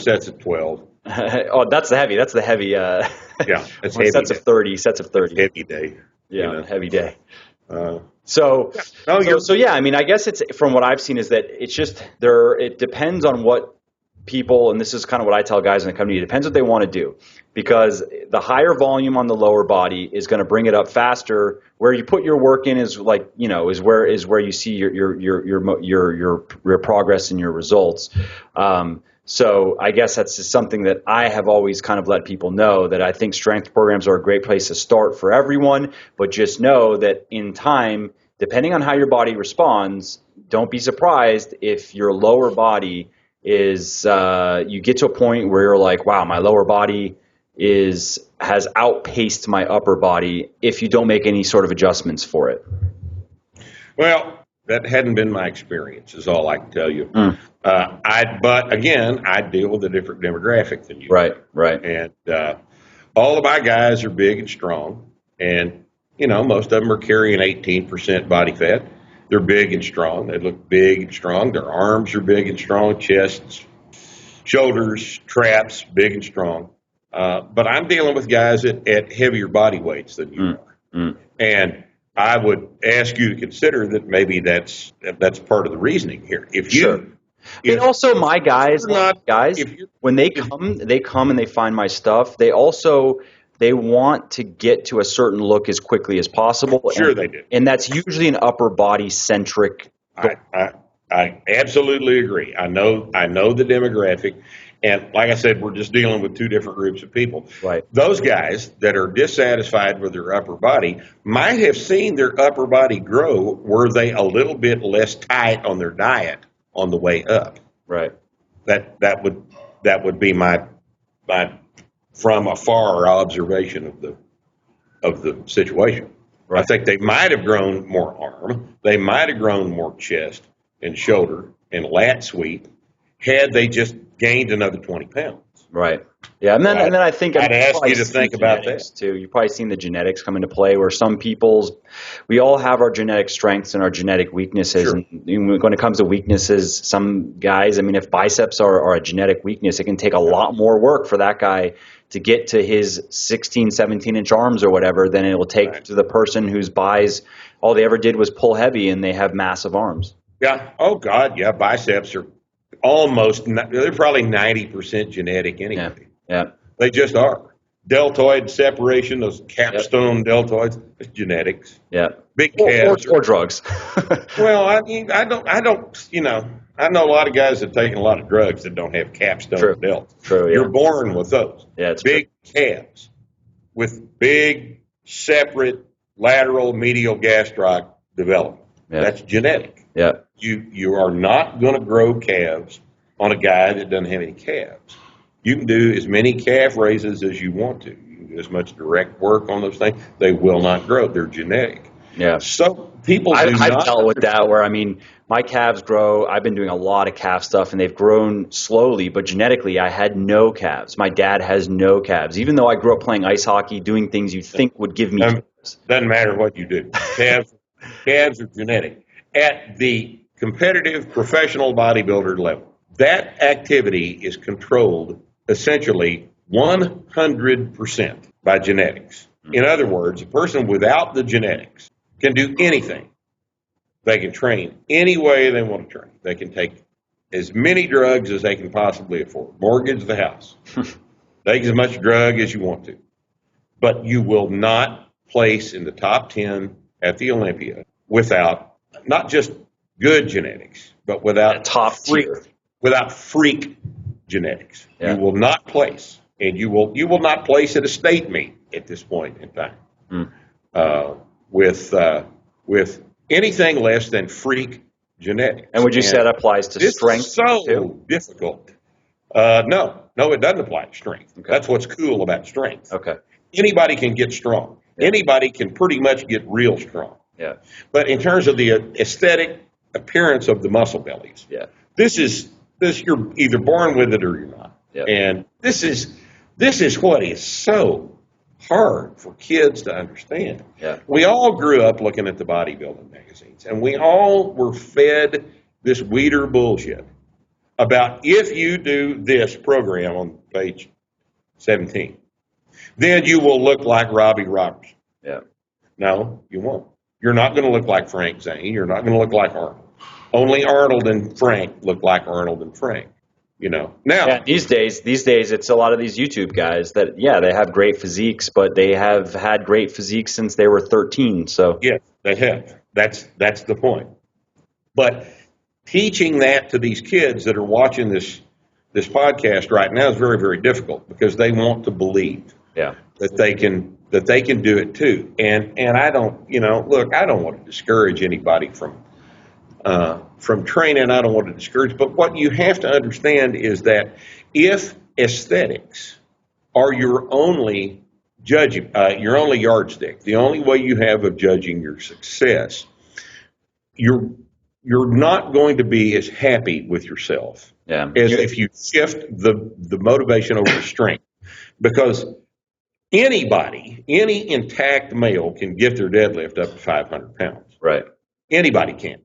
sets of 12. That's the heavy. That's the heavy. That's heavy. Sets of 30. Sets of 30. Heavy day. Yeah, heavy day. I guess it's from what I've seen is that it's just it depends on what people, and this is kind of what I tell guys in the company, it depends what they want to do, because the higher volume on the lower body is going to bring it up faster. Where you put your work in is is where you see your progress and your results. So I guess that's just something that I have always kind of let people know, that I think strength programs are a great place to start for everyone, but just know that in time, depending on how your body responds, don't be surprised if your lower body is you get to a point where you're like, wow, my lower body has outpaced my upper body if you don't make any sort of adjustments for it. Well, that hadn't been my experience, is all I can tell you. But again, I deal with a different demographic than you. Right. And all of my guys are big and strong, and most of them are carrying 18% body fat. They're big and strong. They look big and strong. Their arms are big and strong, chests, shoulders, traps, big and strong. But I'm dealing with guys at heavier body weights than you are. And I would ask you to consider that maybe that's part of the reasoning here. If you, Sure. And also my guys, when they come and they find my stuff, they want to get to a certain look as quickly as possible. Sure, they do. And that's usually an upper body centric. I absolutely agree. I know the demographic. And like I said, we're just dealing with two different groups of people. Right. Those guys that are dissatisfied with their upper body might have seen their upper body grow were they a little bit less tight on their diet on the way up. Right. That would be my from afar observation of the situation. Right. I think they might have grown more arm, they might have grown more chest and shoulder and lat sweep had they just gained another 20 pounds. Right. Yeah. And then I think I'd ask you to think about that too. You've probably seen the genetics come into play where we all have our genetic strengths and our genetic weaknesses. Sure. And when it comes to weaknesses, some guys, I mean, if biceps are a genetic weakness, it can take a lot more work for that guy to get to his 16, 17 inch arms or whatever than it will take to the person whose buys all they ever did was pull heavy and they have massive arms. Yeah. Oh God. Yeah. Biceps are they're probably 90% genetic anyway. Yeah. They just are. Deltoid separation, those capstone deltoids, it's genetics. Yeah. Big calves. Or drugs. Well, I mean, I know a lot of guys that take a lot of drugs that don't have capstone delts. True, yeah. You're born with those. Yeah, it's big calves with big, separate, lateral, medial gastroc development. Yeah. That's genetic. Yeah. You are not going to grow calves on a guy that doesn't have any calves. You can do as many calf raises as you want to. You can do as much direct work on those things. They will not grow. They're genetic. Yeah. So I've dealt with that where, I mean, my calves grow. I've been doing a lot of calf stuff and they've grown slowly, but genetically I had no calves. My dad has no calves. Even though I grew up playing ice hockey, doing things you'd think would give me calves. Doesn't matter what you do. Calves are genetic. At the competitive professional bodybuilder level, that activity is controlled essentially 100% by genetics. In other words, a person without the genetics can do anything. They can train any way they want to train. They can take as many drugs as they can possibly afford. Mortgage the house. Take as much drug as you want to. But you will not place in the top 10 at the Olympia without not just good genetics, but without without freak genetics. Yeah. You will not place, and you will not place at a state meet at this point in time with anything less than freak genetics. And would you say that applies to strength? It's so difficult. No, it doesn't apply to strength. Okay. That's what's cool about strength. Okay. Anybody can get strong. Yeah. Anybody can pretty much get real strong. Yeah. But in terms of the aesthetic appearance of the muscle bellies, this you're either born with it or you're not. Yeah. And this is what is so hard for kids to understand. Yeah. We all grew up looking at the bodybuilding magazines, and we all were fed this weeder bullshit about if you do this program on page 17, then you will look like Robbie Robertson. Yeah. No, you won't. You're not going to look like Frank Zane. You're not going to look like Arnold. Only Arnold and Frank look like Arnold and Frank. Now these days it's a lot of these YouTube guys that they have great physiques, but they have had great physiques since they were 13. So yes, they have. That's the point. But teaching that to these kids that are watching this podcast right now is very, very difficult because they want to believe that they can do it too. And I don't I don't want to discourage anybody from training. I don't want to discourage, but what you have to understand is that if aesthetics are your only yardstick, the only way you have of judging your success, you're not going to be as happy with yourself as if you shift the motivation over to strength. Because any intact male can get their deadlift up to 500 pounds. Right. Anybody can.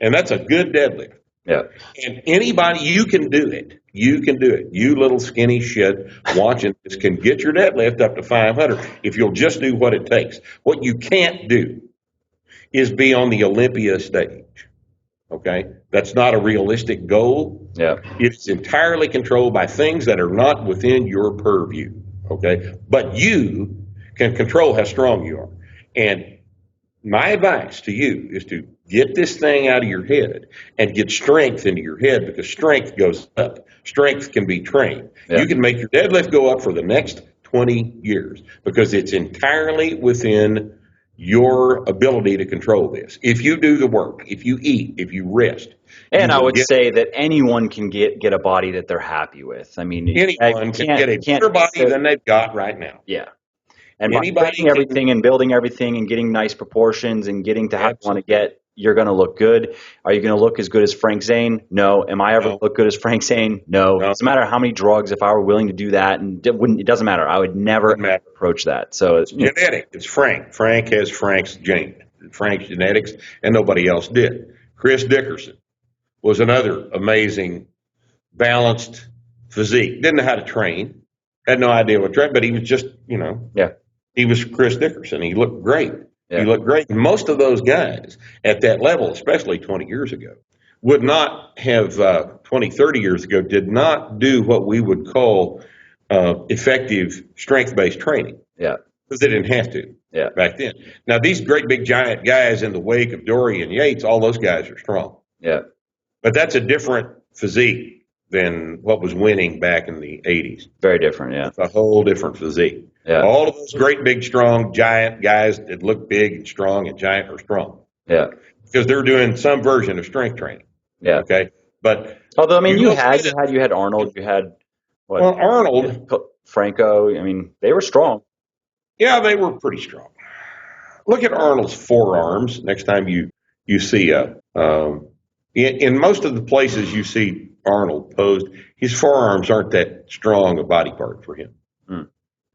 And that's a good deadlift. Yeah. And anybody, you can do it. You can do it. You little skinny shit watching this can get your deadlift up to 500 if you'll just do what it takes. What you can't do is be on the Olympia stage. Okay? That's not a realistic goal. Yeah. It's entirely controlled by things that are not within your purview. Okay? But you can control how strong you are. And my advice to you is to get this thing out of your head and get strength into your head, because strength goes up. Strength can be trained. Yeah. You can make your deadlift go up for the next 20 years because it's entirely within your ability to control this. If you do the work, if you eat, if you rest. And you I will would get- say that anyone can get a body that they're happy with. I mean, anyone can get a better body than they've got right now. Yeah. And by Anybody training everything and building everything and getting nice proportions and getting to how you want to get, you're going to look good. Are you going to look as good as Frank Zane? No. Am I ever look good as Frank Zane? No. It doesn't matter how many drugs. If I were willing to do that, and it doesn't matter. I would never approach that. So it's genetic. It's Frank. Frank has Frank's genetics, and nobody else did. Chris Dickerson was another amazing, balanced physique. Didn't know how to train. Had no idea what to train, but he was just, he was Chris Dickerson. He looked great. Yeah. He looked great. And most of those guys at that level, especially 20 years ago, would not have, 20, 30 years ago, did not do what we would call effective strength-based training. Yeah. Because they didn't have to back then. Now, these great big giant guys in the wake of Dory and Yates, all those guys are strong. Yeah. But that's a different physique than what was winning back in the 80s. Very different, yeah. It's a whole different physique. Yeah. All of those great, big, strong, giant guys that look big and strong and giant are strong. Yeah. Because they're doing some version of strength training. Yeah. Okay. But although, I mean, you had Arnold, you had what? Well, Arnold, Franco. I mean, they were strong. Yeah, they were pretty strong. Look at Arnold's forearms. Next time you see in most of the places you see Arnold posed, his forearms aren't that strong a body part for him.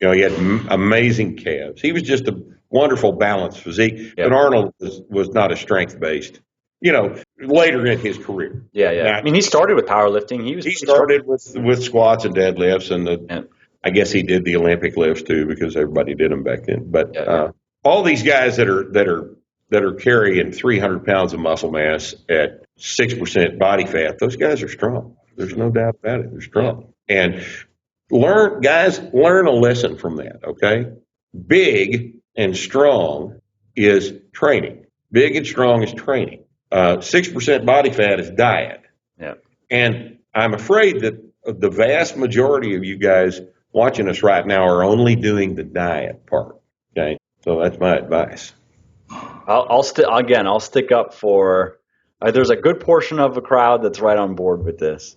He had amazing calves. He was just a wonderful balanced physique. But Arnold was not a strength based. Later in his career. Yeah. Now, I mean, he started with powerlifting. He started with squats and deadlifts, and I guess he did the Olympic lifts too, because everybody did them back then. But all these guys that are carrying 300 pounds of muscle mass at 6% body fat, those guys are strong. There's no doubt about it. They're strong. And learn a lesson from that, okay? Big and strong is training. Big and strong is training. 6% body fat is diet. Yeah. And I'm afraid that the vast majority of you guys watching us right now are only doing the diet part, okay? So that's my advice. I'll stick up for. There's a good portion of a crowd that's right on board with this.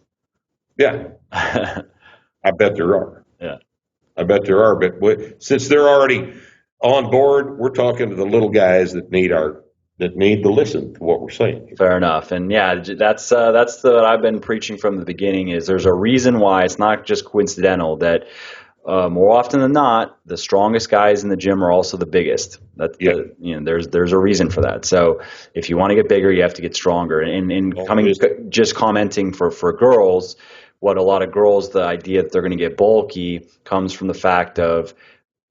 Yeah, I bet there are. Yeah, I bet there are. But since they're already on board, we're talking to the little guys that need to listen to what we're saying. Fair enough. And that's what I've been preaching from the beginning. Is there's a reason why it's not just coincidental that. More often than not, the strongest guys in the gym are also the biggest. There's a reason for that. So if you want to get bigger, you have to get stronger. And just commenting for girls, what a lot of girls, the idea that they're going to get bulky comes from the fact of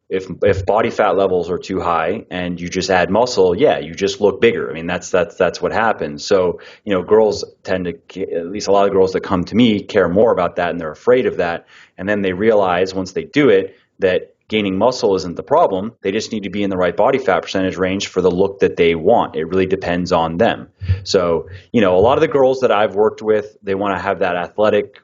if body fat levels are too high and you just add muscle, you just look bigger. I mean, that's what happens. So, girls tend to, at least a lot of girls that come to me, care more about that, and they're afraid of that. And then they realize once they do it that gaining muscle isn't the problem. They just need to be in the right body fat percentage range for the look that they want. It really depends on them. So, a lot of the girls that I've worked with, they want to have that athletic,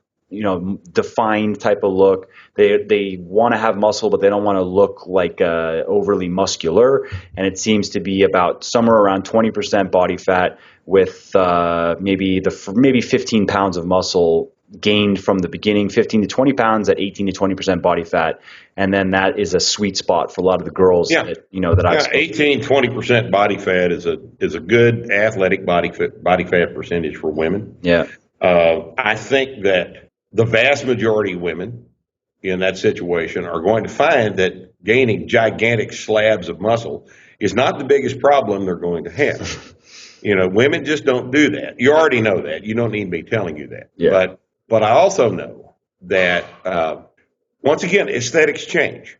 defined type of look. They want to have muscle, but they don't want to look like overly muscular. And it seems to be about somewhere around 20% body fat with maybe 15 pounds of muscle gained from the beginning, 15 to 20 pounds at 18 to 20% body fat. And then that is a sweet spot for a lot of the girls that I've 18, 20% body fat is a good athletic body fat percentage for women. Yeah. I think that the vast majority of women in that situation are going to find that gaining gigantic slabs of muscle is not the biggest problem they're going to have. Women just don't do that. You already know that. You don't need me telling you that. Yeah. But I also know that once again, aesthetics change.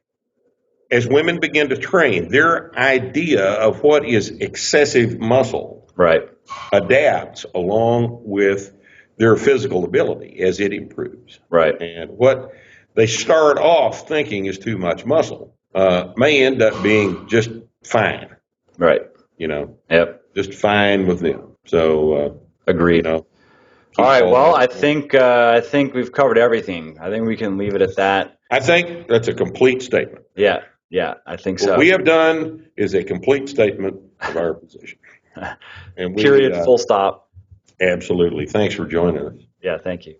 As women begin to train, their idea of what is excessive muscle Right. adapts along with their physical ability as it improves. Right. And what they start off thinking is too much muscle may end up being just fine. Right. Yep. Just fine with them. So agreed. All right. Well, I think we've covered everything. I think we can leave it at that. I think that's a complete statement. Yeah. I think so. What we have done is a complete statement of our position. And Period. Full stop. Absolutely. Thanks for joining us. Yeah. Thank you.